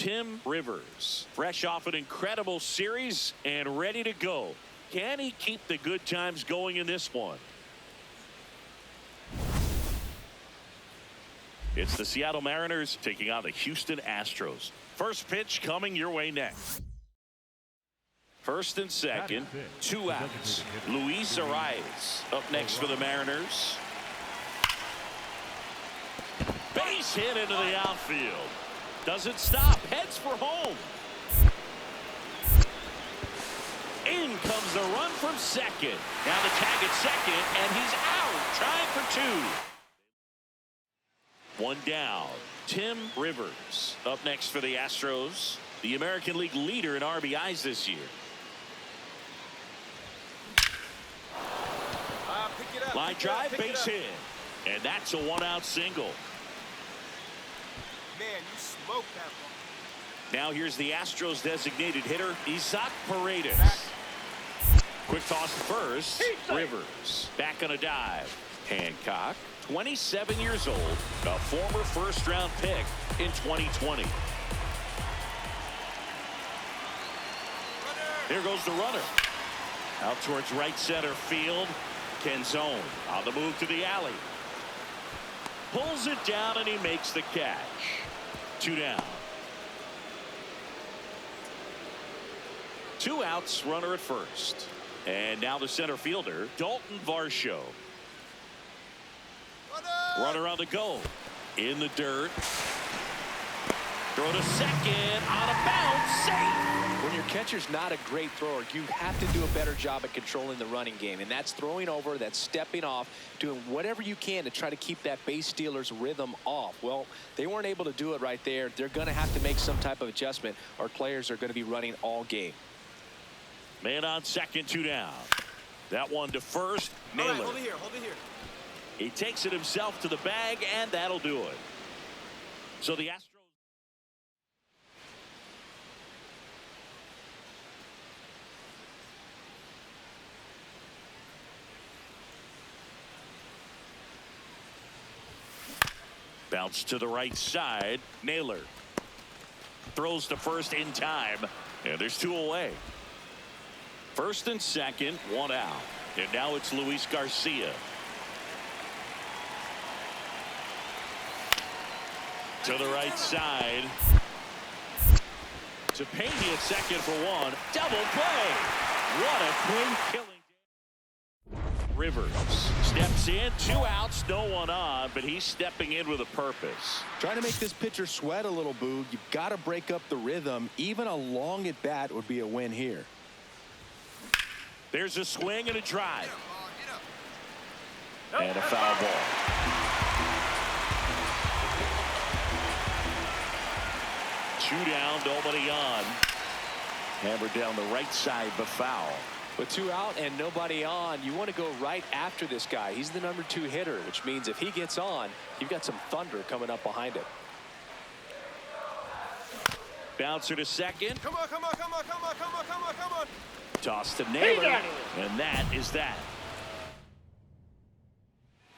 Tim Rivers, fresh off an incredible series and ready to go. Can he keep the good times going in this one? It's the Seattle Mariners taking on the Houston Astros. First pitch coming your way next. First and second, 2 outs. Luis Arias up next for the Mariners. Base hit into the outfield. Doesn't stop. Heads for home. In comes the run from second. Now the tag at second, and he's out. Trying for 2. 1 down. Tim Rivers up next for the Astros. The American League leader in RBIs this year. Line drive, base hit. And that's a 1-out single. Man, you smoked that one. Now here's the Astros designated hitter, Isaac Paredes. Quick toss to first. Rivers back on a dive. Hancock, 27 years old, a former first-round pick in 2020. Here goes the runner. Out towards right center field. Canzone on the move to the alley. Pulls it down and he makes the catch. 2 down. 2 outs, runner at first. And now the center fielder, Dalton Varsho. Runner on the go. In the dirt. Throw to second. On a bounce. Safe. When your catcher's not a great thrower, you have to do a better job at controlling the running game. And that's throwing over, that's stepping off, doing whatever you can to try to keep that base stealer's rhythm off. Well, they weren't able to do it right there. They're going to have to make some type of adjustment. Our players are going to be running all game. Man on second, 2 down. That one to first. Naylor. Right, hold it here, hold it here. He takes it himself to the bag, and that'll do it. So the Astros. Bounce to the right side. Naylor throws to first in time, and there's 2 away. First and second, 1 out. And now it's Luis Garcia. To the right side. To Pena at second for 1. Double play. What a clean killing. Rivers steps in, 2 outs, no one on, but he's stepping in with a purpose. Trying to make this pitcher sweat a little, Boog. You've got to break up the rhythm. Even a long at bat would be a win here. There's a swing and a drive. And a foul ball. Two down, nobody on. Hammered down the right side, but foul. With 2 out and nobody on, you want to go right after this guy. He's the number 2 hitter, which means if he gets on, you've got some thunder coming up behind him. Bouncer to second. Come on, come on, come on, come on, come on, come on, come on. Toss to Naylor, and that is that.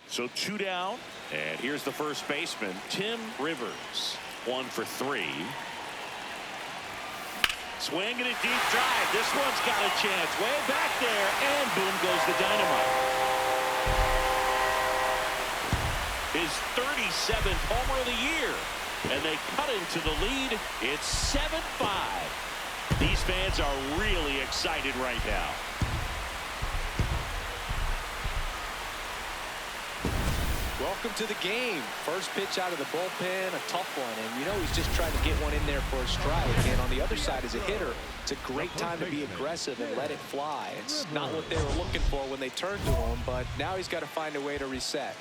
So 2 down, and here's the first baseman, Tim Rivers. 1 for 3. Swing and a deep drive. This one's got a chance. Way back there, and boom goes the dynamite. His 37th homer of the year, and they cut into the lead. It's 7-5. These fans are really excited right now. Welcome to the game. First pitch out of the bullpen, a tough one. And you know he's just trying to get one in there for a strike. And on the other side as a hitter, it's a great time to be aggressive and let it fly. It's not what they were looking for when they turned to him, but now he's got to find a way to reset.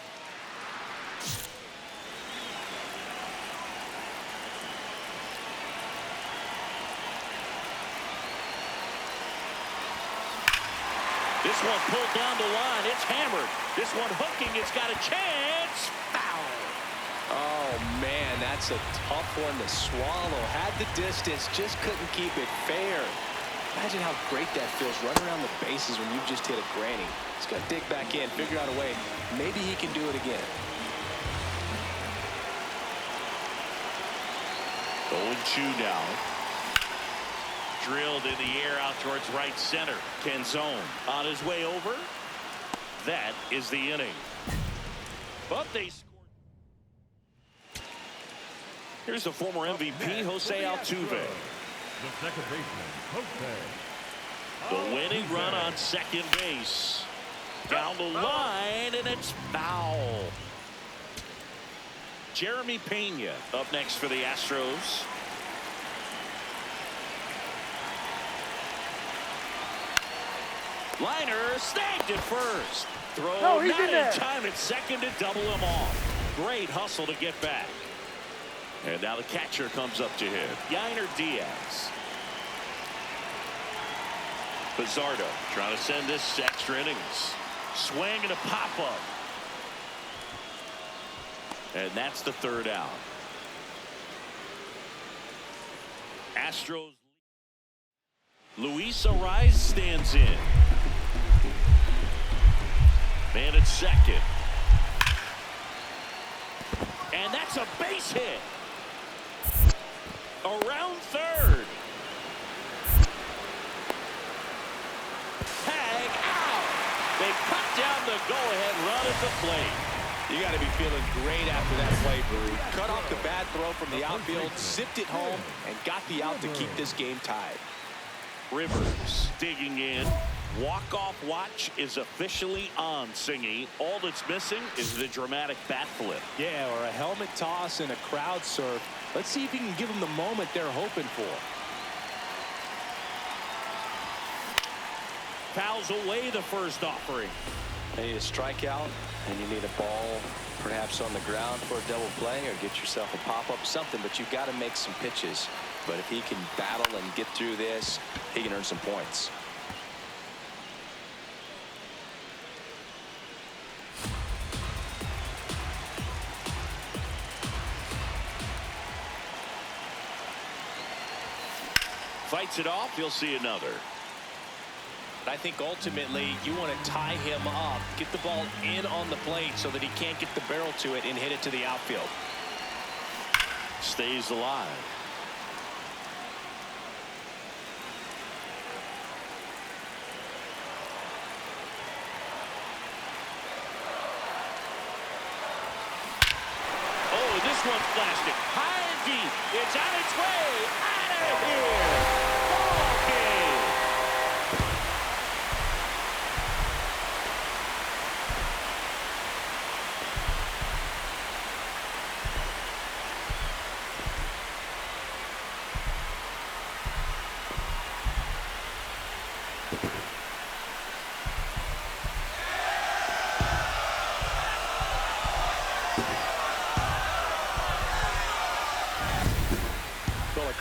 This one pulled down the line. It's hammered. This one hooking. It's got a chance. Foul. Oh, man, that's a tough one to swallow. Had the distance, just couldn't keep it fair. Imagine how great that feels, running around the bases when you just hit a granny. He's got to dig back in, figure out a way. Maybe he can do it again. The 0-2 now. Drilled in the air out towards right center. Canzone on his way over. That is the inning. But they scored. Here's the former MVP, Jose Altuve. The second baseman, Jose. The winning run on second base. Down the line, and it's foul. Jeremy Pena up next for the Astros. Liner snagged at first. Throw not in time at second to double him off. Great hustle to get back. And now the catcher comes up to him. Yainer Diaz. Pizzardo trying to send this extra innings. Swing and a pop-up. And that's the third out. Astros. Luis Ariz stands in. Man at second. And that's a base hit. Around third. Tag out. They cut down the go-ahead run at the plate. You got to be feeling great after that play, Brew. Cut off the bad throw from the outfield, zipped it home, and got the out to keep this game tied. Rivers digging in. Walk-off watch is officially on, Singy. All that's missing is the dramatic bat flip. Yeah, or a helmet toss and a crowd surf. Let's see if he can give them the moment they're hoping for. Fouls away the first offering. You need a strikeout, and you need a ball perhaps on the ground for a double play, or get yourself a pop-up, something, but you've got to make some pitches. But if he can battle and get through this, he can earn some points. Fights it off. You'll see another. I think ultimately you want to tie him up, get the ball in on the plate so that he can't get the barrel to it and hit it to the outfield. Stays alive. Oh, this one's blasted. High and deep. It's on its way. Out of here. Ball game.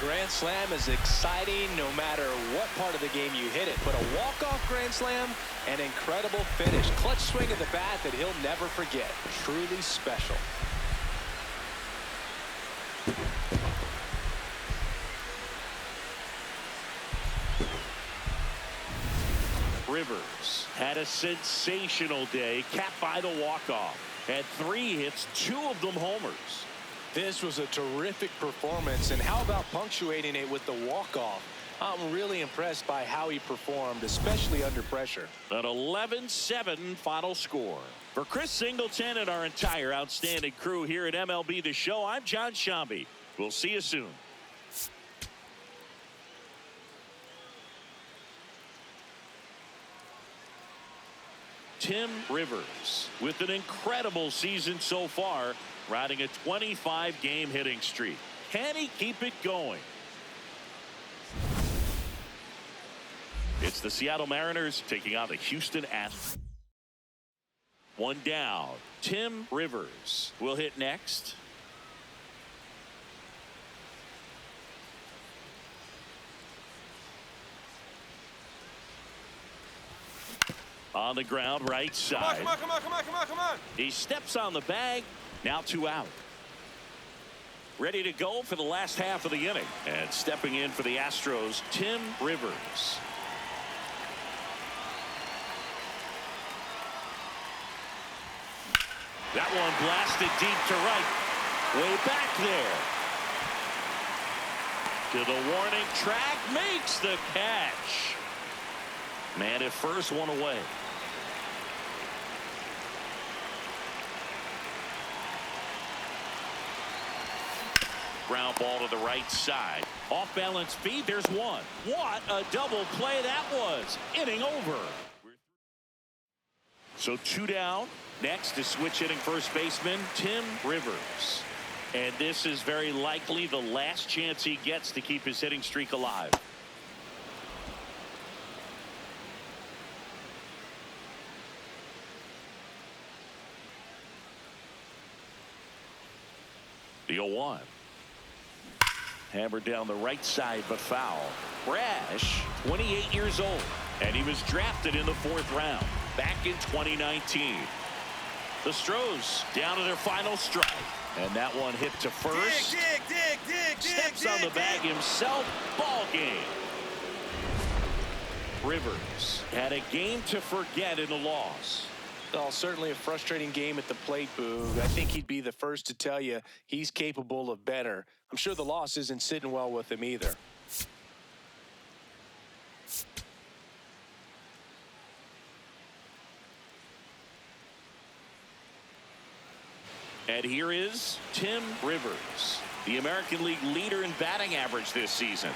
Grand slam is exciting no matter what part of the game you hit it, but a walk-off grand slam, an incredible finish. Clutch swing of the bat that he'll never forget. Truly special. Rivers had a sensational day, capped by the walk-off. Had 3 hits, 2 of them homers. This was a terrific performance, and how about punctuating it with the walk-off? I'm really impressed by how he performed, especially under pressure. An 11-7 final score. For Chris Singleton and our entire outstanding crew here at MLB The Show, I'm John Shambi. We'll see you soon. Tim Rivers with an incredible season so far, riding a 25-game hitting streak. Can he keep it going? It's the Seattle Mariners taking on the Houston Astros. 1 down. Tim Rivers will hit next. On the ground, right side. Come on, come on, come on, come on, come on. He steps on the bag. Now 2 out. Ready to go for the last half of the inning. And stepping in for the Astros, Tim Rivers. That one blasted deep to right. Way back there. To the warning track, makes the catch. Man at first, one away. Ground ball to the right side. Off balance feed, there's one. What a double play that was. Inning over. So 2 down. Next is switch hitting first baseman Tim Rivers. And this is very likely the last chance he gets to keep his hitting streak alive. The 0-1. Hammered down the right side, but foul. Brash, 28 years old, and he was drafted in the 4th round back in 2019. The Stros down to their final strike, and that one hit to first. Steps on the bag himself. Ball game. Rivers had a game to forget in the loss. Well, certainly a frustrating game at the plate, Boog. I think he'd be the first to tell you he's capable of better. I'm sure the loss isn't sitting well with him either. And here is Tim Rivers, the American League leader in batting average this season.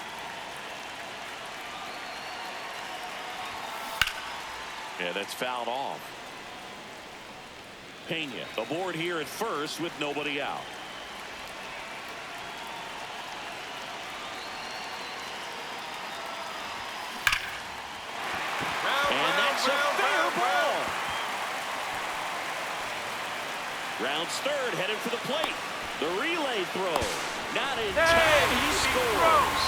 Yeah, that's fouled off. Pena aboard here at first with nobody out. And that's a fair ball. Rounds third, headed for the plate. The relay throw. Not in time. He scores.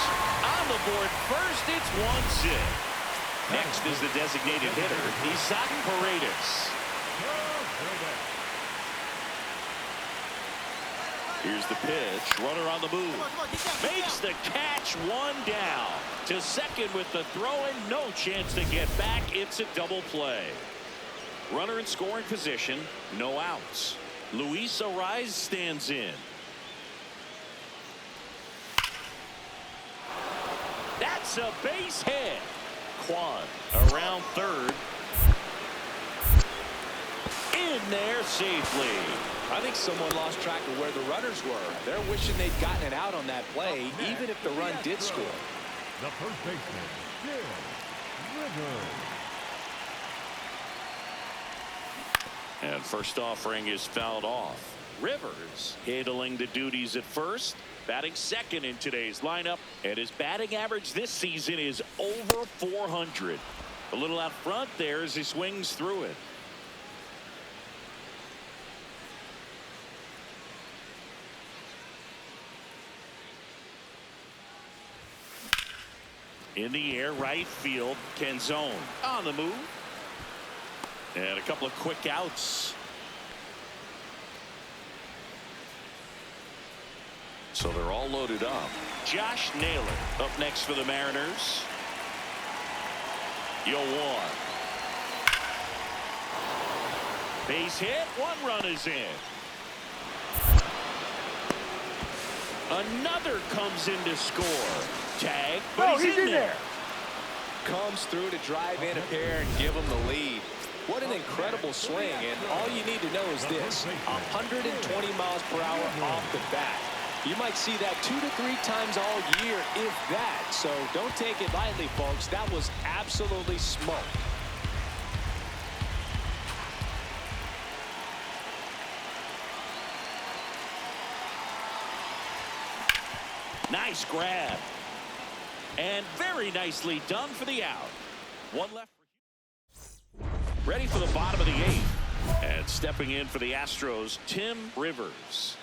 On the board first, it's 1-0. Next is the designated hitter, Isaac Paredes. Here's the pitch. Runner on the move. Makes the catch. 1 down. To second with the throw and no chance to get back. It's a double play. Runner in scoring position. No outs. Luis Ariz stands in. That's a base hit. Kwan around third. In there safely. I think someone lost track of where the runners were. They're wishing they'd gotten it out on that play, even if the run did score. The first baseman, Tim Rivers. And first offering is fouled off. Rivers handling the duties at first, batting second in today's lineup, and his batting average this season is over 400. A little out front there as he swings through it. In the air, right field, Canzone on the move. And a couple of quick outs. So they're all loaded up. Josh Naylor up next for the Mariners. 0-1. Base hit. 1 run is in. Another comes in to score. Tag, but he's in there. Comes through to drive in a pair and give him the lead. What an incredible swing, and all you need to know is this: 120 miles per hour off the bat. You might see that 2 to 3 times all year, if that. So don't take it lightly, folks. That was absolutely smoke. Nice grab. And very nicely done for the out. 1 left. Ready for the bottom of the 8th. And stepping in for the Astros, Tim Rivers.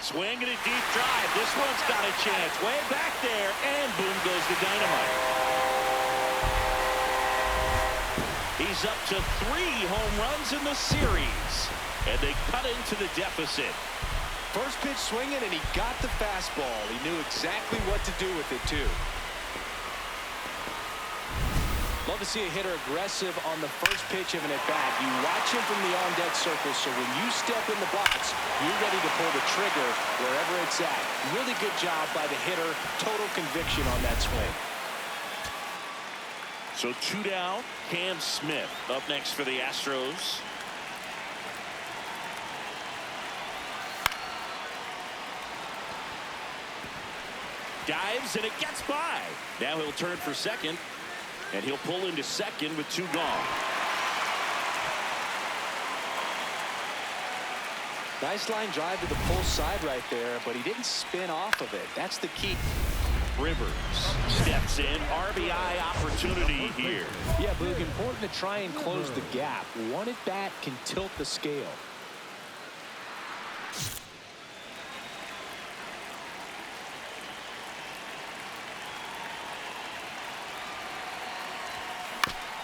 Swing and a deep drive. This one's got a chance. Way back there. And boom goes the dynamite. He's up to 3 home runs in the series. And they cut into the deficit. First pitch swinging, and he got the fastball. He knew exactly what to do with it, too. Love to see a hitter aggressive on the first pitch of an at-bat. You watch him from the on-deck circle, so when you step in the box, you're ready to pull the trigger wherever it's at. Really good job by the hitter. Total conviction on that swing. So 2 down. Cam Smith up next for the Astros. Dives, and it gets by. Now he'll turn for second, and he'll pull into second with 2 gone. Nice line drive to the pull side right there, but he didn't spin off of it. That's the key. Rivers steps in. RBI opportunity here. Yeah, Boog, important to try and close the gap. One at bat can tilt the scale.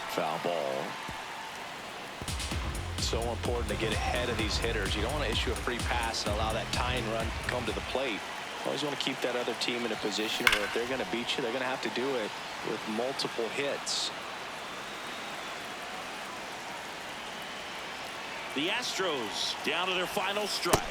Foul ball. So important to get ahead of these hitters. You don't want to issue a free pass and allow that tying run to come to the plate. Always want to keep that other team in a position where if they're going to beat you, they're going to have to do it with multiple hits. The Astros down to their final strike.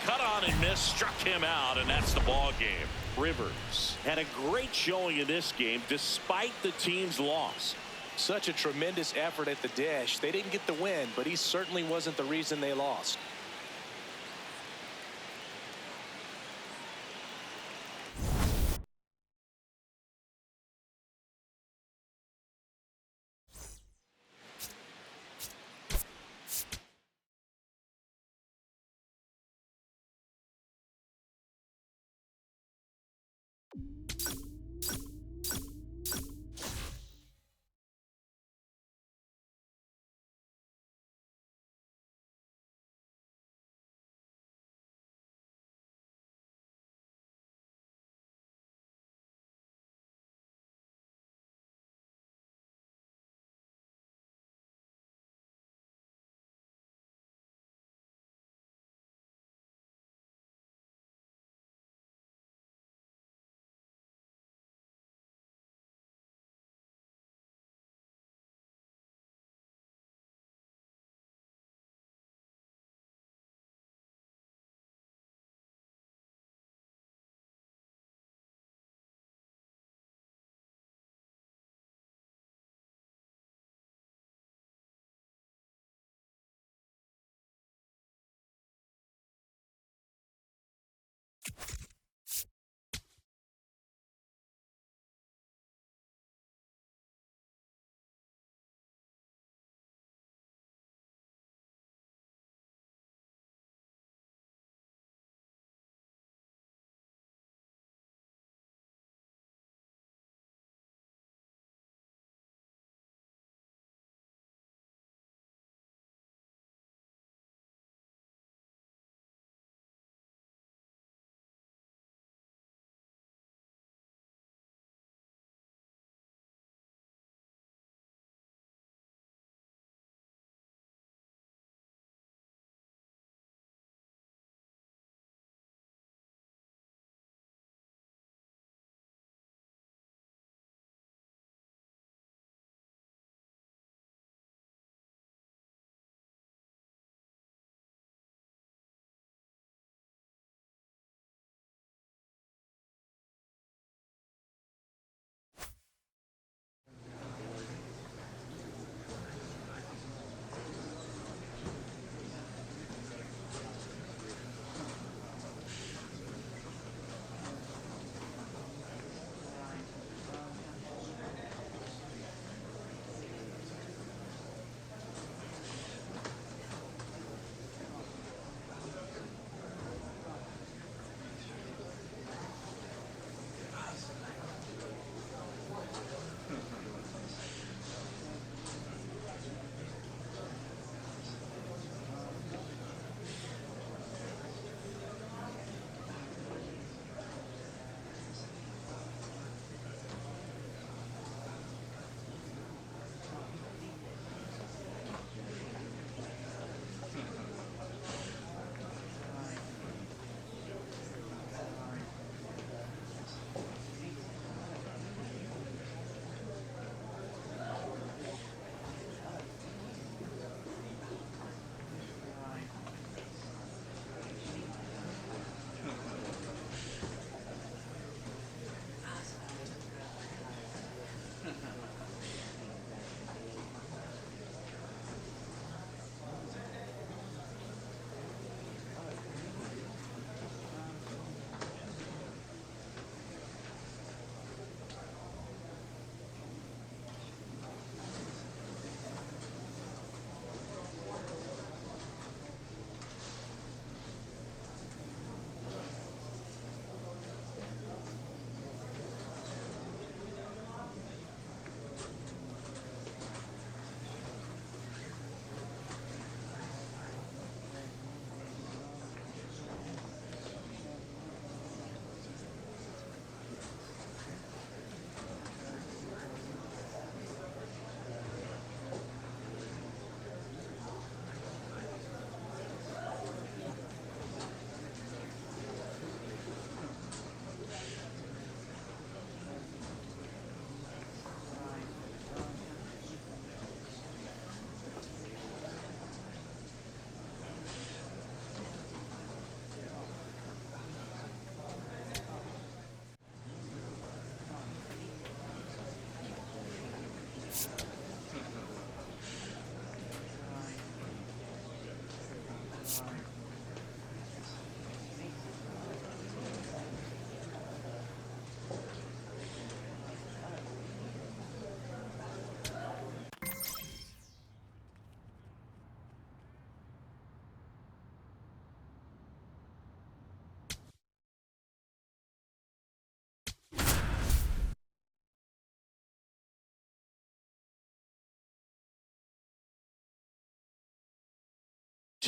Cut on and miss, struck him out, and that's the ball game. Rivers had a great showing in this game despite the team's loss. Such a tremendous effort at the dish. They didn't get the win, but he certainly wasn't the reason they lost.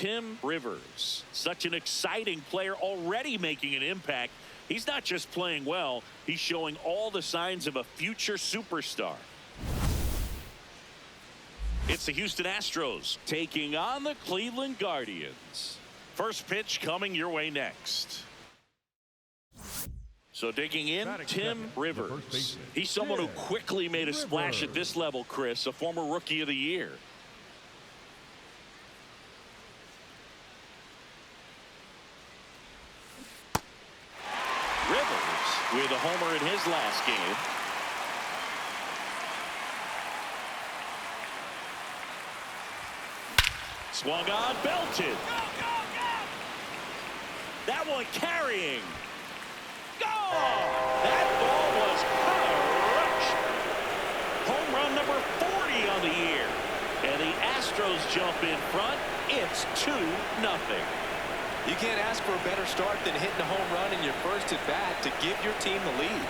Tim Rivers. Such an exciting player, already making an impact. He's not just playing well, he's showing all the signs of a future superstar. It's the Houston Astros taking on the Cleveland Guardians. First pitch coming your way next. So digging in, Tim Rivers. He's someone who quickly made a splash at this level, Chris, a former Rookie of the Year. Rivers with a homer in his last game. Swung on, belted. That one carrying. Go! That ball was crushed. Home run number 40 on the year. And the Astros jump in front. It's 2-0. You can't ask for a better start than hitting a home run in your first at bat to give your team the lead.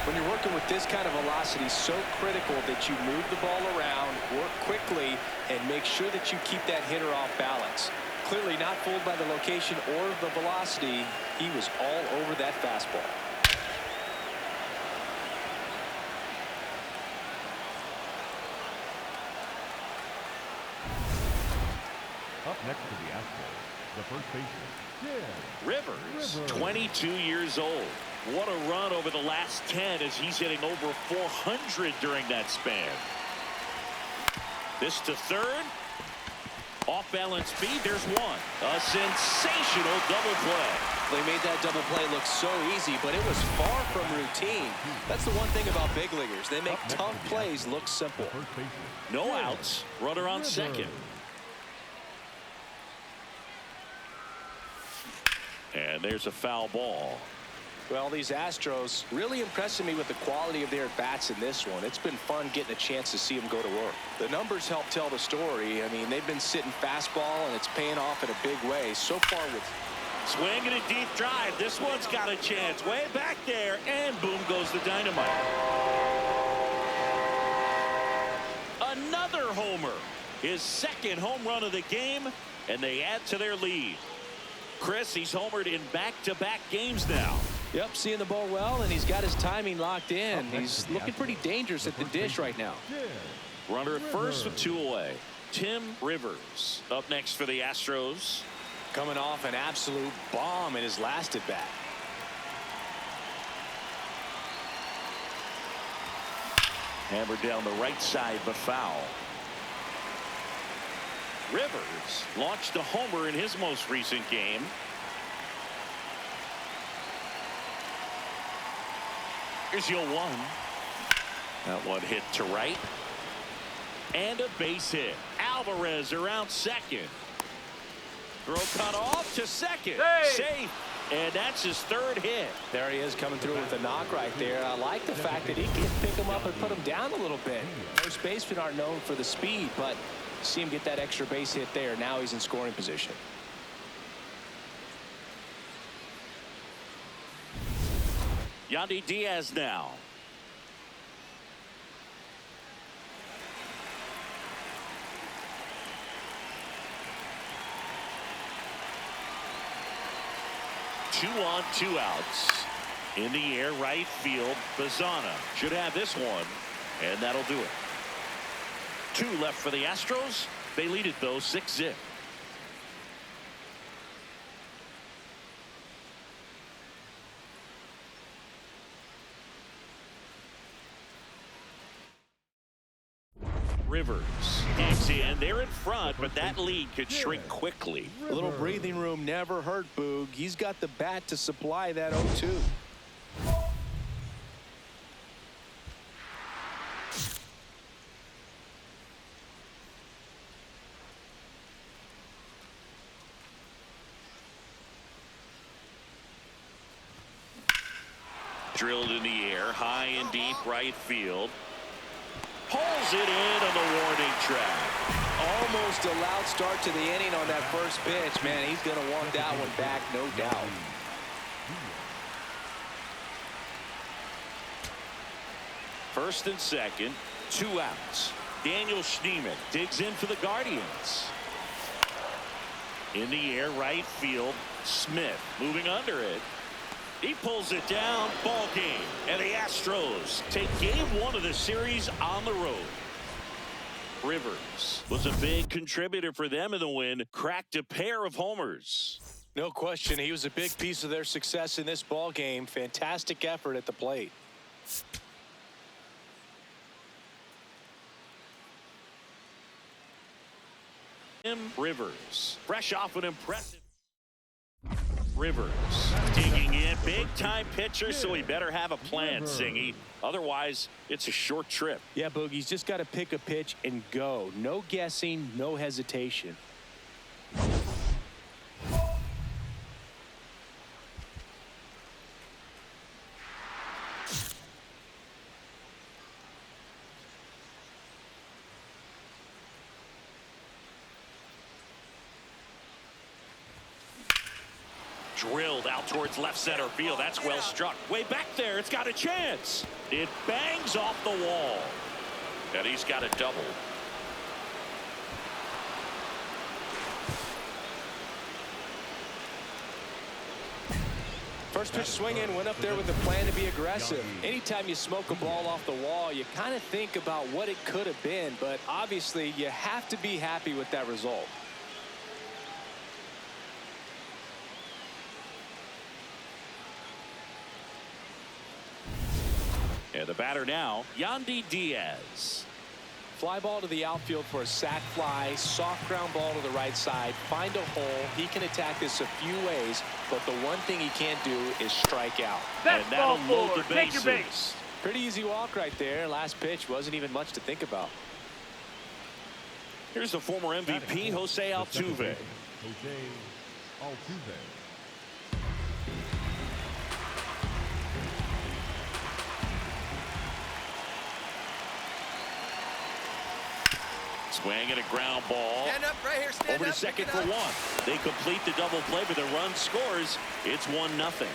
When you're working with this kind of velocity, so critical that you move the ball around, work quickly, and make sure that you keep that hitter off balance. Clearly not fooled by the location or the velocity. He was all over that fastball. Up next to the Astros, the first baseman, Rivers, 22 years old. What a run over the last 10 as he's hitting over 400 during that span. This to third. Off balance speed. There's one. A sensational double play. They made that double play look so easy, but it was far from routine. That's the one thing about big leaguers. They make tough plays look simple. first baseman, No outs. Runner on second. And there's a foul ball. Well, these Astros really impressing me with the quality of their at-bats in this one. It's been fun getting a chance to see them go to work. The numbers help tell the story. I mean, they've been sitting fastball, and it's paying off in a big way. So far with Swinging a deep drive. This one's got a chance. Way back there, and boom goes the dynamite. Another homer. His second home run of the game, and they add to their lead. Chris, he's homered in back-to-back games now. Yep, seeing the ball well, and he's got his timing locked in. He's looking pretty dangerous at the dish right now. Runner at first with 2 away. Tim Rivers up next for the Astros. Coming off an absolute bomb in his last at bat. Hammered down the right side, but foul. Rivers launched a homer in his most recent game. Here's your one. That one hit to right. And a base hit. Alvarez around second. Throw cut off to second. Safe. And that's his third hit. There he is coming through with a knock right there. I like the fact that he can pick him up and put him down a little bit. First basemen aren't known for the speed, but see him get that extra base hit there. Now he's in scoring position. Yandy Diaz now. Two on, 2 outs. In the air, right field. Bazana should have this one, and that'll do it. 2 left for the Astros. They lead it, though, 6-0. Rivers digs in. They're in front, but that lead could shrink quickly. A little breathing room never hurt Boog. He's got the bat to supply that 0-2. Drilled in the air, high and deep right field. Pulls it in on the warning track. Almost a loud start to the inning on that first pitch. Man, he's going to want that one back, no doubt. First and second, 2 outs. Daniel Schneemann digs in for the Guardians. In the air, right field. Smith moving under it. He pulls it down. Ball game. And the Astros take game 1 of the series on the road. Rivers was a big contributor for them in the win. Cracked a pair of homers. No question, he was a big piece of their success in this ball game. Fantastic effort at the plate. Rivers, fresh off an impressive. Rivers digging in, big time pitcher, so he better have a plan, Singy. Otherwise, it's a short trip. Yeah, Boogie's just got to pick a pitch and go. No guessing, no hesitation. Drilled out towards left center field. That's well struck. Way back there. It's got a chance. It bangs off the wall. And he's got a double. First pitch swinging, went up there with a plan to be aggressive. Anytime you smoke a ball off the wall, you kind of think about what it could have been, but obviously you have to be happy with that result. And the batter now, Yandy Diaz. Fly ball to the outfield for a sac fly. Soft ground ball to the right side. Find a hole. He can attack this a few ways, but the one thing he can't do is strike out. And that'll load the bases. Pretty easy walk right there. Last pitch wasn't even much to think about. Here's the former MVP, Jose Altuve. Jose Altuve. Swing and a ground ball. Stand up right here. Stand Over to up, second pick for it up. one. They complete the double play, but the run scores. It's 1-0.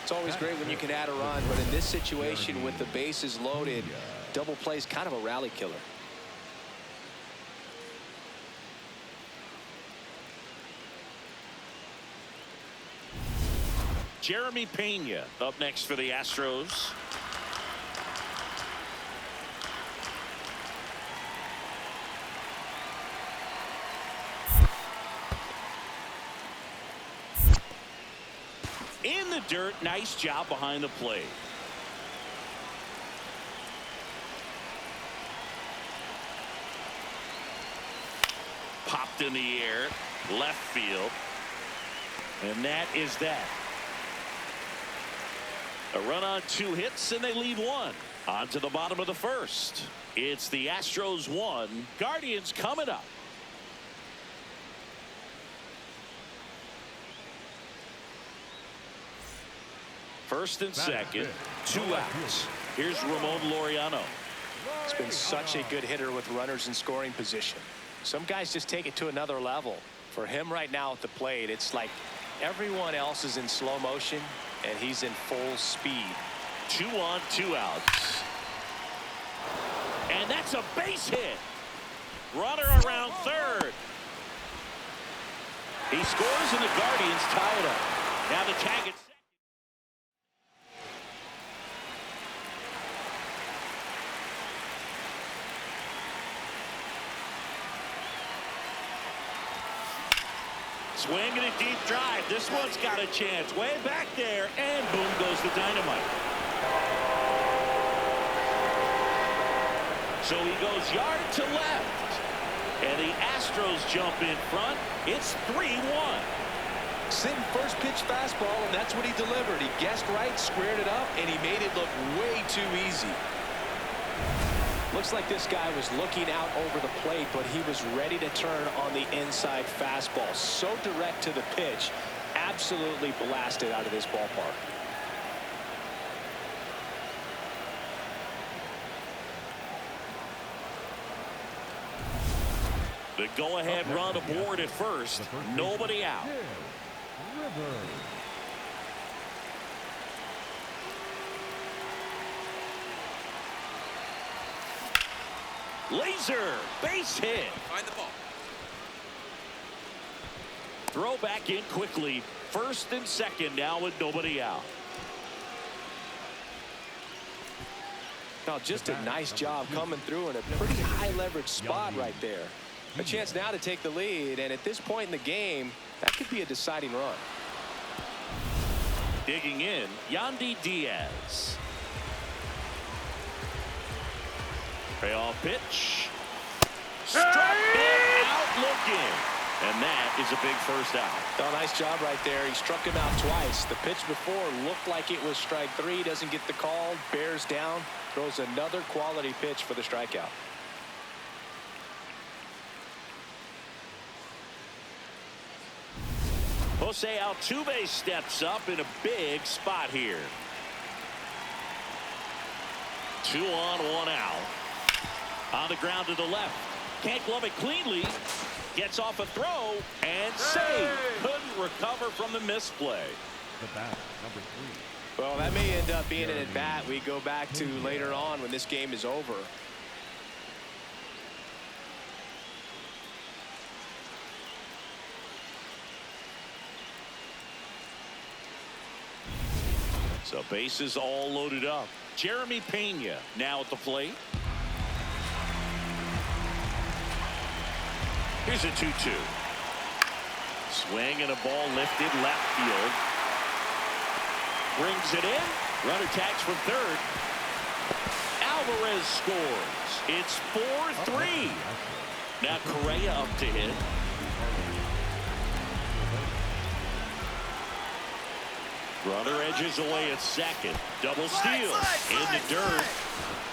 It's always great when you can add a run, but in this situation with the bases loaded, double play is kind of a rally killer. Jeremy Pena up next for the Astros. In the dirt, nice job behind the plate. Popped in the air, left field. And that is that. A run on 2 hits, and they lead 1. On to the bottom of the first. It's the Astros 1. Guardians coming up. First and second, 2 outs. Here's Ramon Laureano. He's been such a good hitter with runners in scoring position. Some guys just take it to another level. For him right now at the plate, it's like everyone else is in slow motion and he's in full speed. 2 on, 2 outs. And that's a base hit. Runner around third. He scores and the Guardians tie it up. Now the tag at second. Swing and a deep drive. This one's got a chance. Way back there. And boom goes the dynamite. So he goes yard to left. And the Astros jump in front. It's 3-1. Sitting first pitch fastball, and that's what he delivered. He guessed right, squared it up, and he made it look way too easy. Looks like this guy was looking out over the plate, but he was ready to turn on the inside fastball. So direct to the pitch, absolutely blasted out of this ballpark. The go-ahead run aboard at first. Nobody out. Rivers. Laser base hit. Find the ball. Throw back in quickly. First and second now with nobody out. Now, just a nice job coming through in a pretty high leverage spot right there. A chance now to take the lead, and at this point in the game, that could be a deciding run. Digging in, Yandy Diaz. Payoff pitch. Struck him out looking. And that is a big first out. Oh, nice job right there. He struck him out twice. The pitch before looked like it was strike three. Doesn't get the call. Bears down. Throws another quality pitch for the strikeout. Jose Altuve steps up in a big spot here. 2 on, 1 out. On the ground to the left. Can't glove it cleanly. Gets off a throw and save. Couldn't recover from the misplay. The bat, number 3. Well, that may end up being an at-bat we go back to later on when this game is over. So bases all loaded up. Jeremy Pena now at the plate. Here's a 2-2. Swing and a ball lifted left field. Brings it in. Runner tags from third. Alvarez scores. It's 4-3. Now Correa up to hit. Runner edges away at second. Double steal. In the dirt.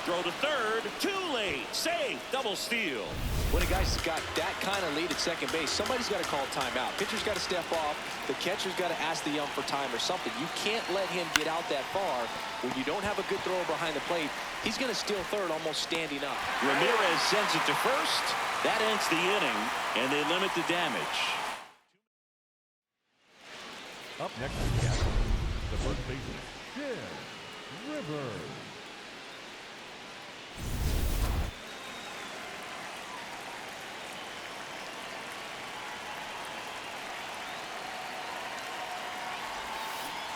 Throw to third. Too late. Save. Double steal. When a guy's got that kind of lead at second base, somebody's got to call timeout. Pitcher's got to step off. The catcher's got to ask the ump for time or something. You can't let him get out that far. When you don't have a good thrower behind the plate, he's going to steal third almost standing up. Ramirez sends it to first. That ends the inning, and they limit the damage. Up next is the Astros. The first baseman, Tim Rivers.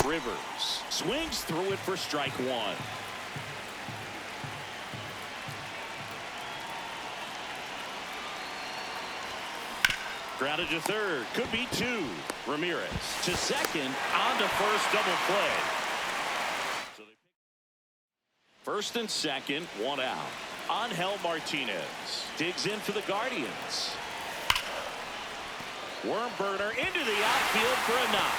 Rivers swings through it for strike one. Grounded to third. Could be two. Ramirez to second. On to first. Double play. So they first and second. 1 out. Angel Martinez digs in for the Guardians. Worm burner into the outfield for a knock.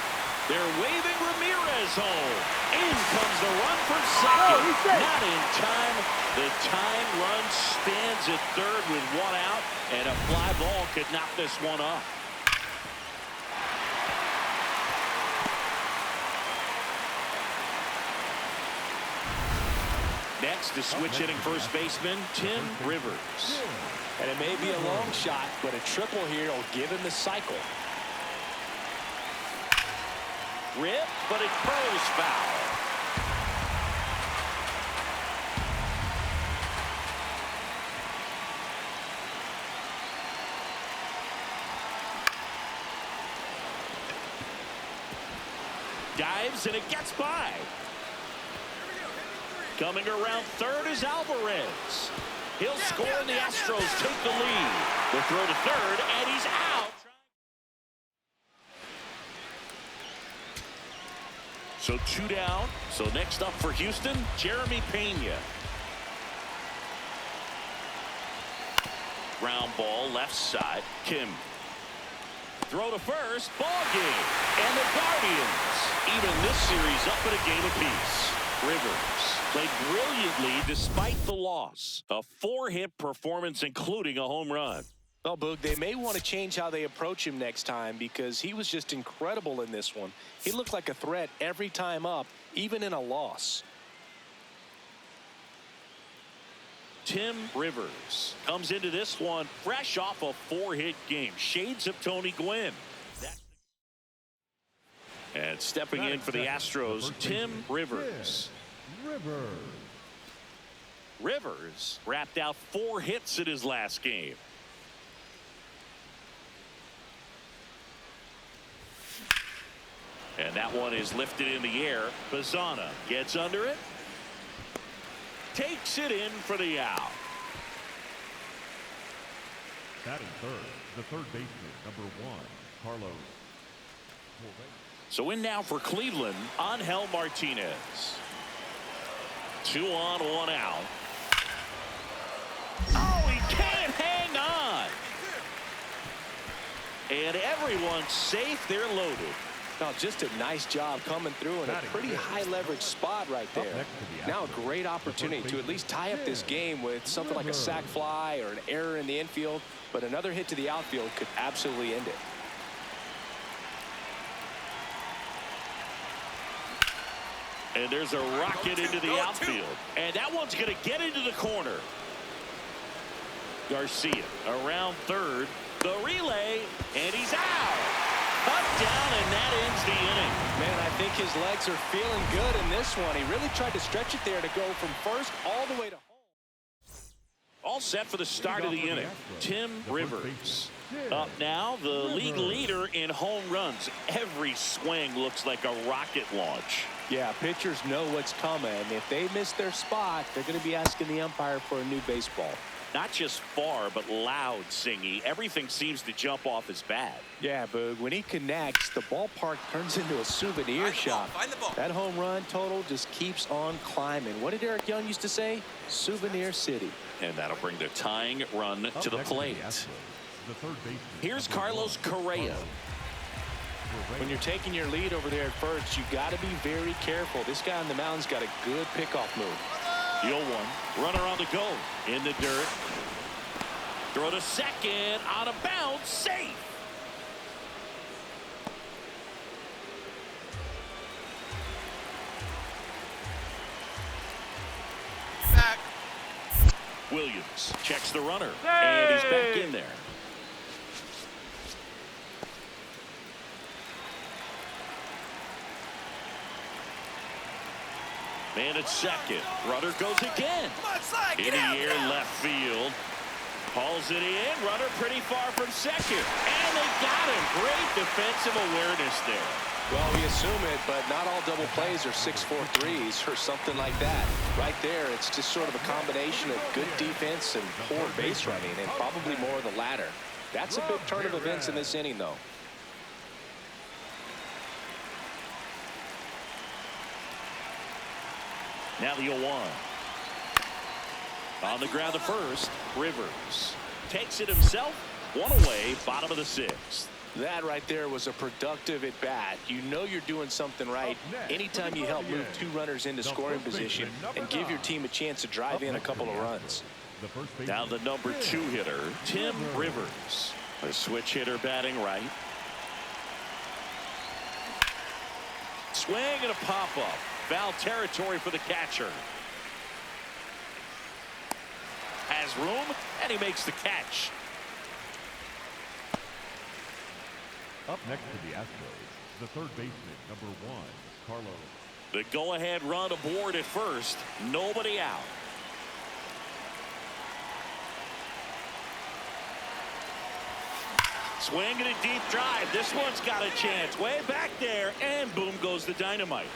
They're waving Ramirez home. In comes the run for second. Not in time. The time run stands at third with 1 out, and a fly ball could knock this one up. Next, the switch hitting first baseman, Tim Rivers. And it may be a long shot, but a triple here will give him the cycle. Rip, but it throws foul. Dives and it gets by. Coming around third is Alvarez. He'll score and the Astros take the lead. The throw to third and he's out. So 2 down. So next up for Houston, Jeremy Pena. Ground ball left side. Kim. Throw to first. Ball game. And the Guardians even this series up at a game apiece. Rivers played brilliantly despite the loss. A 4-hit performance, including a home run. Well, Boog, they may want to change how they approach him next time because he was just incredible in this one. He looked like a threat every time up, even in a loss. Tim Rivers comes into this one fresh off a 4-hit game. Shades of Tony Gwynn. And stepping in for the Astros, Tim Rivers. Rivers wrapped out 4 hits in his last game. And that one is lifted in the air. Bazzana gets under it. Takes it in for the out. Batting third, the third baseman, number 1, Carlos. So in now for Cleveland, Angel Martinez. 2 on, 1 out. Oh, he can't hang on. And everyone's safe. They're loaded. Now, just a nice job coming through in a pretty high leverage spot right there. Now a great opportunity to at least tie up this game with something like a sac fly or an error in the infield, but another hit to the outfield could absolutely end it. And there's a rocket into the outfield. And that one's going to get into the corner. Garcia around third. The relay, and he's out. Cut down, and that ends the inning. Man, I think his legs are feeling good in this one. He really tried to stretch it there to go from first all the way to home. All set for the start of the inning. Tim Rivers. Up now, the league leader in home runs. Every swing looks like a rocket launch. Yeah, pitchers know what's coming. If they miss their spot, they're going to be asking the umpire for a new baseball. Not just far, but loud, Singy. Everything seems to jump off his bat. Yeah, Boog, when he connects, the ballpark turns into a souvenir shop. That home run total just keeps on climbing. What did Eric Young used to say? Souvenir City. And that'll bring the tying run to the plate. Here's Carlos Correa. When you're taking your lead over there at first, you got to be very careful. This guy on the mound's got a good pickoff move. The 0-1. Runner on the go. In the dirt. Throw to second. On a bounce. Safe. Back. Williams checks the runner. And he's back in there. Man at second. Runner goes again. In the air, left field. Hauls it in. Runner pretty far from second. And they got him. Great defensive awareness there. Well, we assume it, but not all double plays are 6-4 threes or something like that. Right there, it's just sort of a combination of good defense and poor base running, and probably more of the latter. That's a big turn of events in this inning, though. Now the 0-1. On the ground to first, Rivers takes it himself. One away, bottom of the 6th. That right there was a productive at bat. You know you're doing something right anytime you help move 2 runners into scoring position and give your team a chance to drive in a couple of runs. Now the number 2 hitter, Tim Rivers. A switch hitter batting right. Swing and a pop-up. Foul territory for the catcher. Has room, and he makes the catch. Up next to the Astros, the third baseman, number 1, Carlos. The go-ahead run aboard at first. Nobody out. Swing and a deep drive. This one's got a chance. Way back there, and boom goes the dynamite.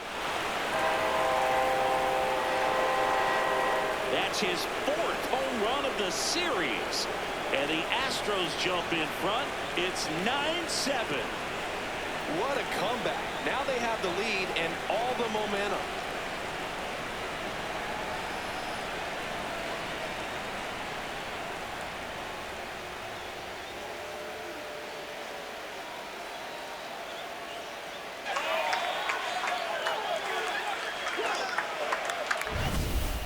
That's his 4th home run of the series. And the Astros jump in front. It's 9-7. What a comeback. Now they have the lead and all the momentum.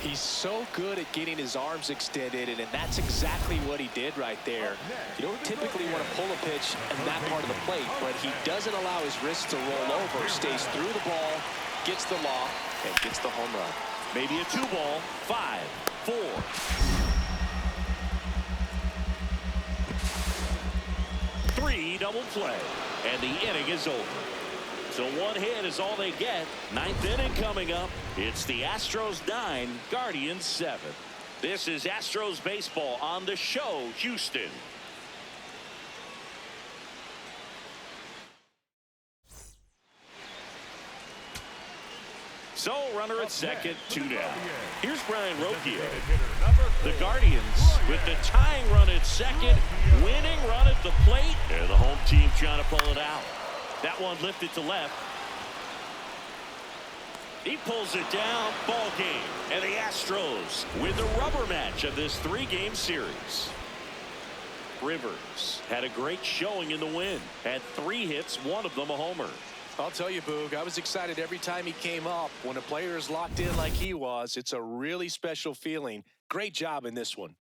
He's so good at getting his arms extended, and that's exactly what he did right there. You don't typically want to pull a pitch in that part of the plate, but he doesn't allow his wrists to roll over, stays through the ball, gets the lock, and gets the home run. Maybe a 2-ball, 5-4. Three double play, and the inning is over. So 1 hit is all they get. 9th inning coming up. It's the Astros 9, Guardians 7. This is Astros baseball on the show, Houston. So, runner at second, 2 down. Here's Brian Rocchio. The Guardians with the tying run at second, winning run at the plate, and the home team trying to pull it out. That one lifted to left. He pulls it down, ball game. And the Astros win the rubber match of this 3-game series. Rivers had a great showing in the win. Had 3 hits, one of them a homer. I'll tell you, Boog, I was excited every time he came up. When a player is locked in like he was, it's a really special feeling. Great job in this one.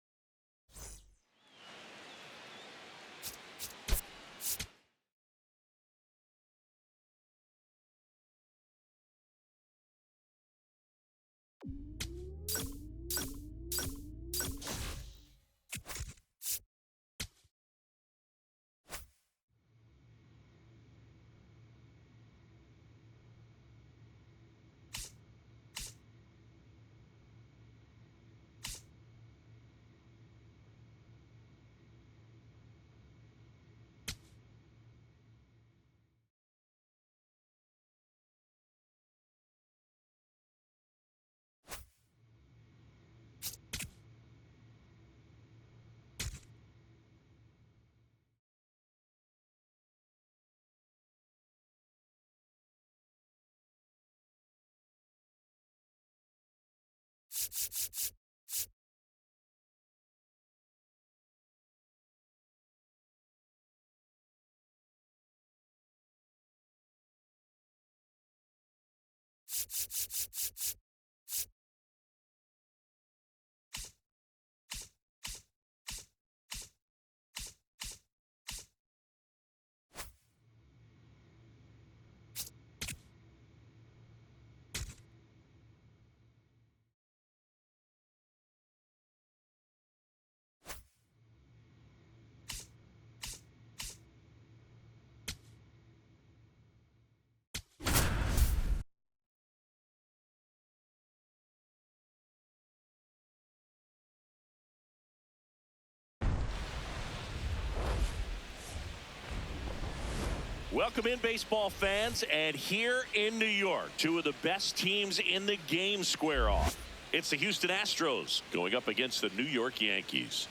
Welcome in, baseball fans, and here in New York, 2 of the best teams in the game square off. It's the Houston Astros going up against the New York Yankees.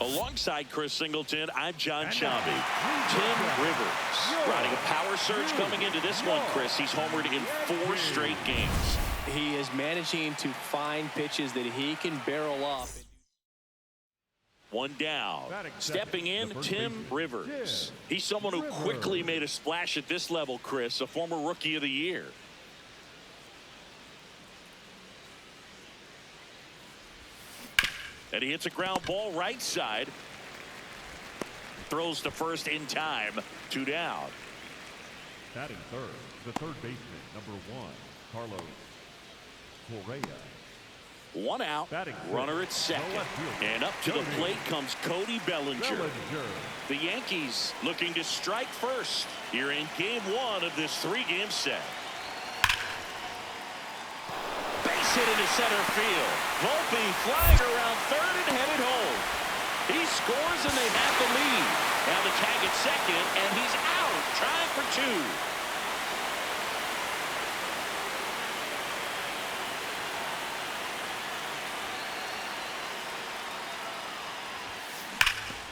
Alongside Chris Singleton, I'm John Shambi. Tim Rivers riding a power surge coming into this one, Chris. He's homered in 4 straight games. He is managing to find pitches that he can barrel up. 1 down. Stepping in, Tim Rivers. He's someone who quickly made a splash at this level, Chris, a former Rookie of the Year. And he hits a ground ball right side. Throws to first in time. 2 down. Batting third, the third baseman, number 1, Carlos Correa. 1 out, runner at second. And up to the plate comes Cody Bellinger. The Yankees looking to strike first here in game 1 of this 3-game set. Base hit into center field. Volpe flying around third and headed home. He scores and they have the lead. Now the tag at second, and he's out, trying for 2.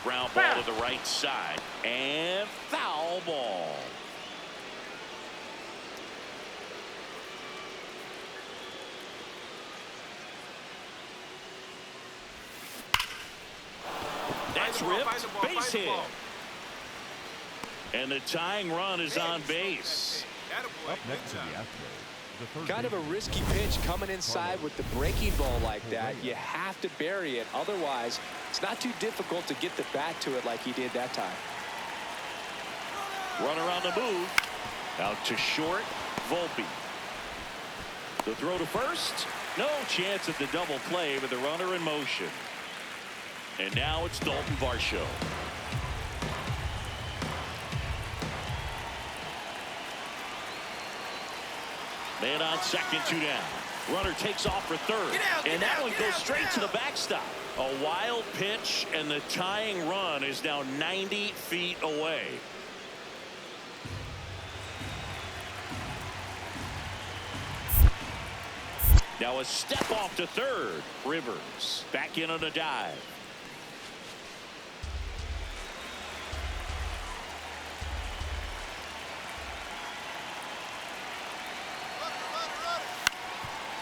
Ground ball to the right side, and foul ball. That's ripped, base hit. And the tying run is on base. Up next to the Astros, the third Kind of a baseman, risky pitch coming inside with the breaking ball like that. You have to bury it. Otherwise, it's not too difficult to get the bat to it like he did that time. Runner on the move. Out to short, Volpe. The throw to first. No chance at the double play with the runner in motion. And now it's Dalton Varsho. Man on second, 2 down. Runner takes off for third. And that one goes straight to the backstop. A wild pitch, and the tying run is now 90 feet away. Now a step off to third. Rivers back in on a dive.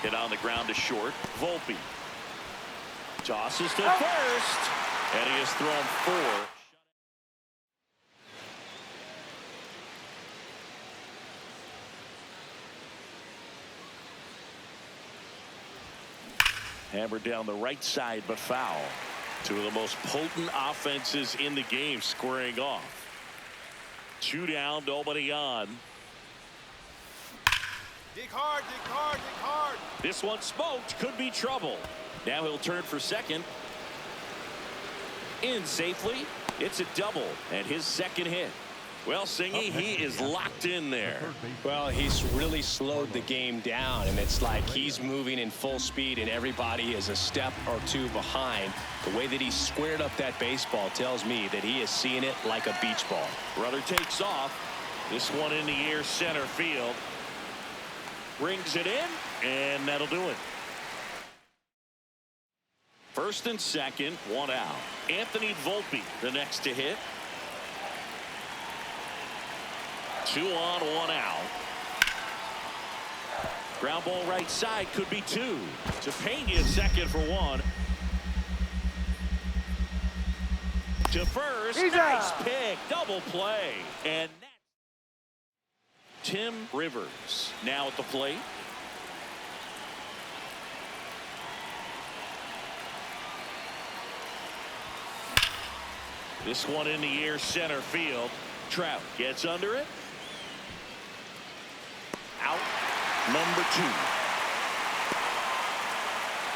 Hit on the ground to short. Volpe tosses to first, and he has thrown 4. Hammered down the right side, but foul. Two of the most potent offenses in the game squaring off. 2 down, nobody on. Dig hard, dig hard, dig hard. This one smoked, could be trouble. Now he'll turn for second. In safely. It's a double, and his second hit. Well, Singy, he is locked in there. Well, he's really slowed the game down, and it's like he's moving in full speed, and everybody is a step or two behind. The way that he squared up that baseball tells me that he is seeing it like a beach ball. Runner takes off. This one in the air, center field. Brings it in, and that'll do it. First and second, 1 out. Anthony Volpe, the next to hit. 2 on, 1 out. Ground ball right side, could be 2. To Pena, second for 1. To first, nice pick, double play. And Tim Rivers now at the plate. This one in the air, center field. Trout gets under it. Out. Number 2.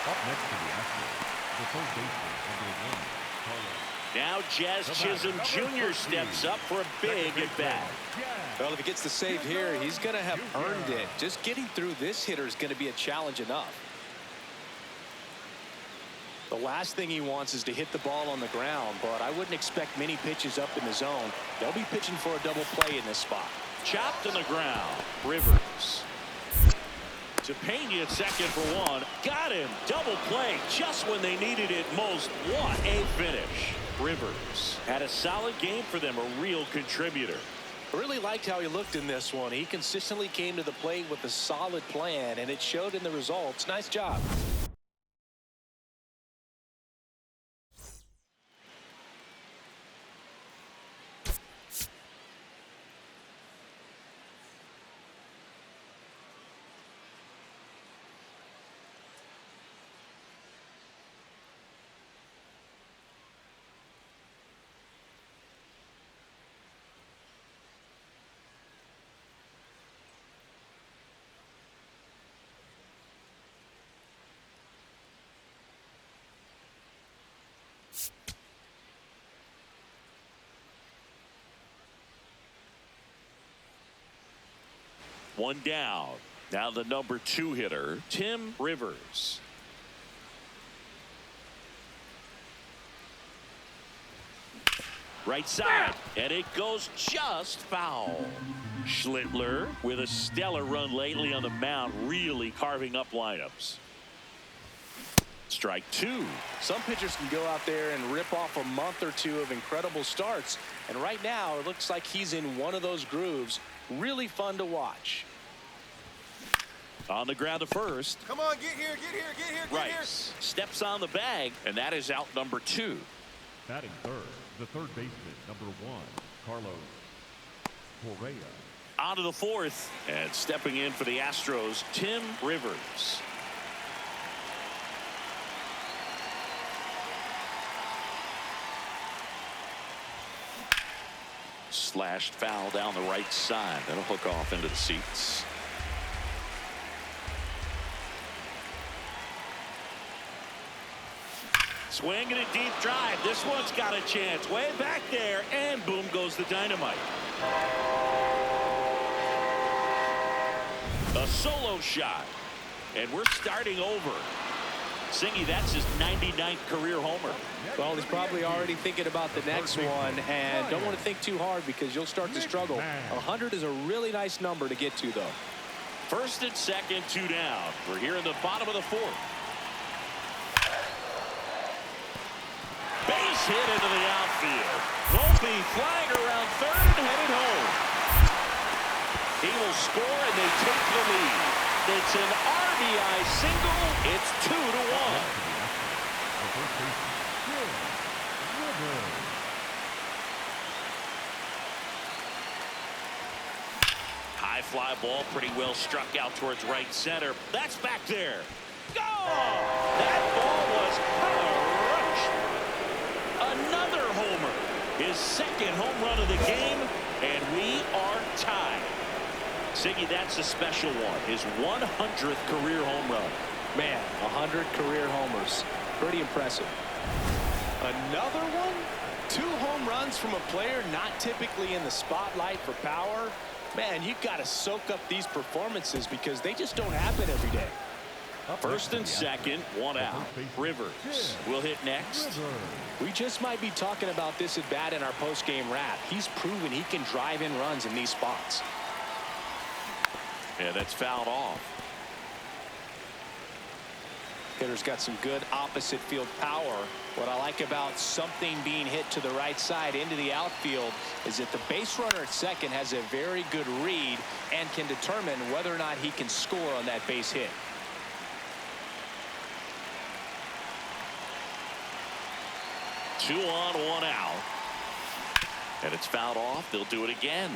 Up next to the Astros, the third baseman, number 1, Carlos. Now Jazz Chisholm Jr. steps up for a big at bat. Well, if he gets the save here, he's going to have earned it. Just getting through this hitter is going to be a challenge enough. The last thing he wants is to hit the ball on the ground, but I wouldn't expect many pitches up in the zone. They'll be pitching for a double play in this spot. Chopped on the ground. Rivers. To Pena at second for 1. Got him. Double play just when they needed it most. What a finish. Rivers had a solid game for them, a real contributor. I really liked how he looked in this one. He consistently came to the plate with a solid plan, and it showed in the results. Nice job. One down. Now the number 2 hitter, Tim Rivers. Right side, and it goes just foul. Schlittler with a stellar run lately on the mound, really carving up lineups. Strike 2. Some pitchers can go out there and rip off a month or 2 of incredible starts, and right now it looks like he's in one of those grooves. Really fun to watch. On the ground to first. Come on, get here, get here, get here, get here. Rice steps on the bag, and that is out number 2. Batting third, the third baseman, number 1, Carlos Correa. On to the 4th, and stepping in for the Astros, Tim Rivers. Slashed foul down the right side. That'll hook off into the seats. Swing and a deep drive. This one's got a chance. Way back there, and boom goes the dynamite. A solo shot. And we're starting over. Singy, that's his 99th career homer. Well, he's probably already thinking about the next one, and don't want to think too hard because you'll start to struggle. 100 is a really nice number to get to, though. First and second, 2 down. We're here in the bottom of the 4th. Base hit into the outfield. Volpe flying around third and headed home. He will score and they take the lead. It's an RBI single. It's 2-1. High fly ball, pretty well struck out towards right center. That's back there. Go! That ball was crushed. Another homer. His second home run of the game, and we are tied. Siggy, that's a special one. His 100th career home run. Man, 100 career homers. Pretty impressive. Another one? 2 home runs from a player not typically in the spotlight for power. Man, you've got to soak up these performances because they just don't happen every day. First and second, 1 out. Rivers will hit next. We just might be talking about this at bat in our post-game wrap. He's proven he can drive in runs in these spots. Yeah, that's fouled off. Hitter's got some good opposite field power. What I like about something being hit to the right side into the outfield is that the base runner at second has a very good read and can determine whether or not he can score on that base hit. Two on, 1 out. And it's fouled off. They'll do it again.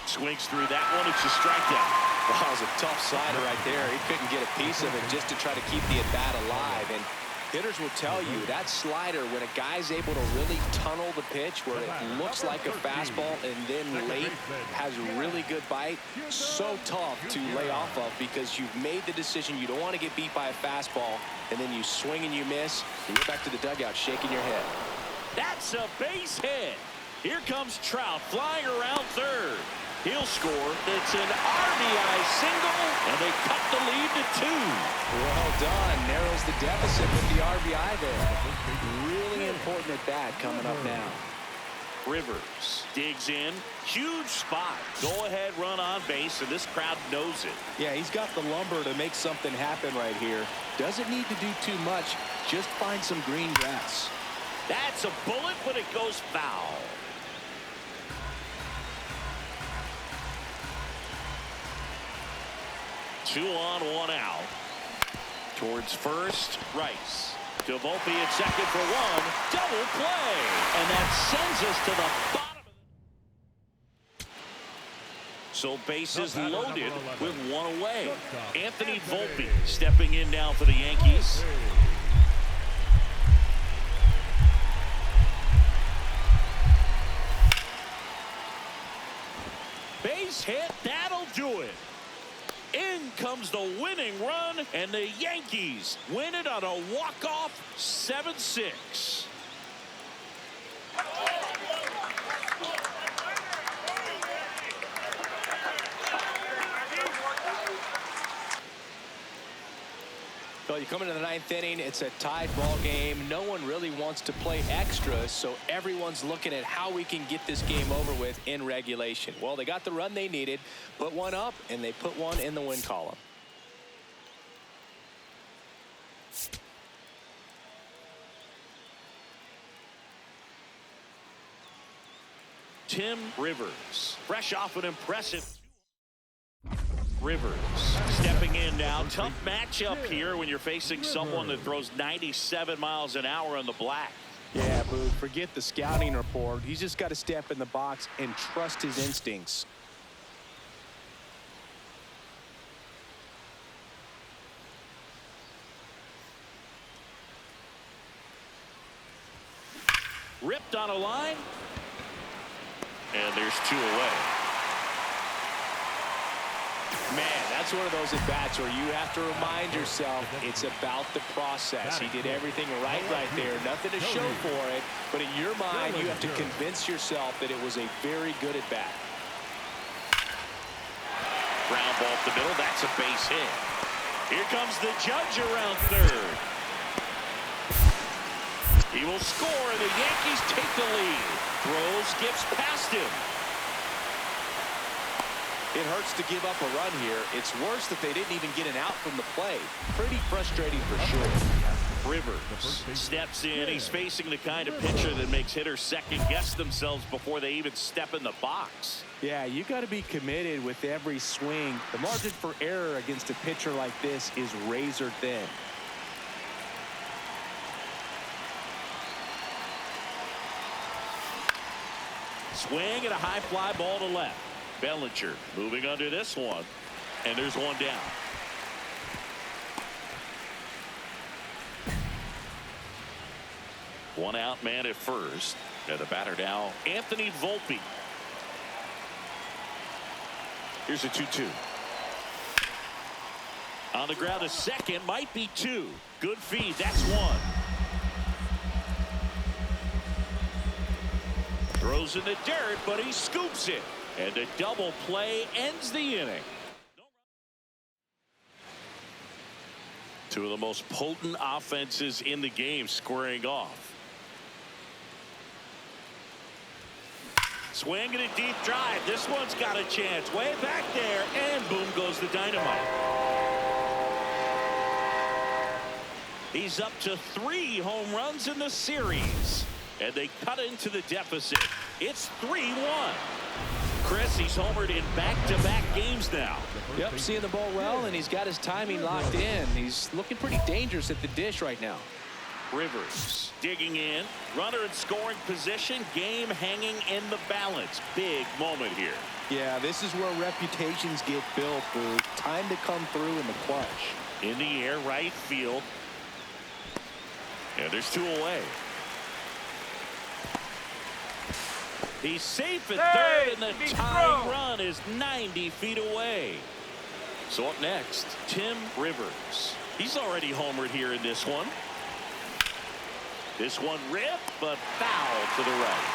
Swings through that one. It's a strikeout. Well, that was a tough slider right there. He couldn't get a piece of it just to try to keep the at-bat alive. And hitters will tell you that slider, when a guy's able to really tunnel the pitch where it looks like a fastball and then late has a really good bite, so tough to lay off of because you've made the decision you don't want to get beat by a fastball, and then you swing and you miss, and you're back to the dugout shaking your head. That's a base hit. Here comes Trout flying around third. He'll score. It's an RBI single, and they cut the lead to 2. Well done. Narrows the deficit with the RBI there. Really important at bat coming up now. Rivers digs in. Huge spot. Go ahead, run on base, and this crowd knows it. Yeah, he's got the lumber to make something happen right here. Doesn't need to do too much. Just find some green grass. That's a bullet, but it goes foul. Two on, 1 out. Towards first, Rice. To Volpe at second for 1. Double play. And that sends us to the bottom. So bases loaded with 1 away. Anthony Volpe stepping in now for the Yankees. Base hit. That'll do it. In comes the winning run, and the Yankees win it on a walk-off 7-6. Well, you come into the 9th inning, it's a tied ball game. No one really wants to play extra, so everyone's looking at how we can get this game over with in regulation. Well, they got the run they needed, put 1 up, and they put 1 in the win column. Tim Rivers, fresh off an impressive. Rivers stepping in now. Tough matchup here when you're facing someone that throws 97 miles an hour on the black. Yeah, Boo, forget the scouting report. He's just got to step in the box and trust his instincts. Ripped on a line. And there's 2 away. Man, That's one of those at-bats where you have to remind yourself it's about the process. He did everything right there. Nothing to show for it. But in your mind, you have to convince yourself that it was a very good at-bat. Ground ball up the middle. That's a base hit. Here comes the judge around third. He will score, and the Yankees take the lead. Throws, skips past him. It hurts to give up a run here. It's worse that they didn't even get an out from the play. Pretty frustrating for sure. Rivers steps in. He's facing the kind of pitcher that makes hitters second-guess themselves before they even step in the box. Yeah, you got to be committed with every swing. The margin for error against a pitcher like this is razor thin. Swing and a high fly ball to left. Bellinger moving under this one, and there's one down. One out, man at first. And the batter now, Anthony Volpe. Here's a 2-2. On the ground, a second, might be two. Good feed, that's one. Throws in the dirt, but he scoops it. And a double play ends the inning. Two of the most potent offenses in the game squaring off. Swing and a deep drive. This one's got a chance. Way back there, and boom goes the dynamite. He's up to 3 home runs in the series. And they cut into the deficit. It's 3-1. Chris, he's homered in back-to-back games now. Yep, seeing the ball well, and he's got his timing locked in. He's looking pretty dangerous at the dish right now. Rivers digging in. Runner in scoring position. Game hanging in the balance. Big moment here. Yeah, this is where reputations get built, Boo. Time to come through in the clutch. In the air, right field. And there's 2 away. He's safe at third, and the tying run is 90 feet away. So up next, Tim Rivers. He's already homered here in this one. This one ripped, but foul to the right.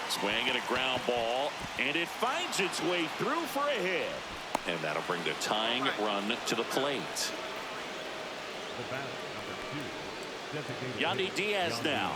Swing and a ground ball, and it finds its way through for a hit. And that'll bring the tying run to the plate. The batter, number 2, designated Yandy hitter, Diaz Yandy now.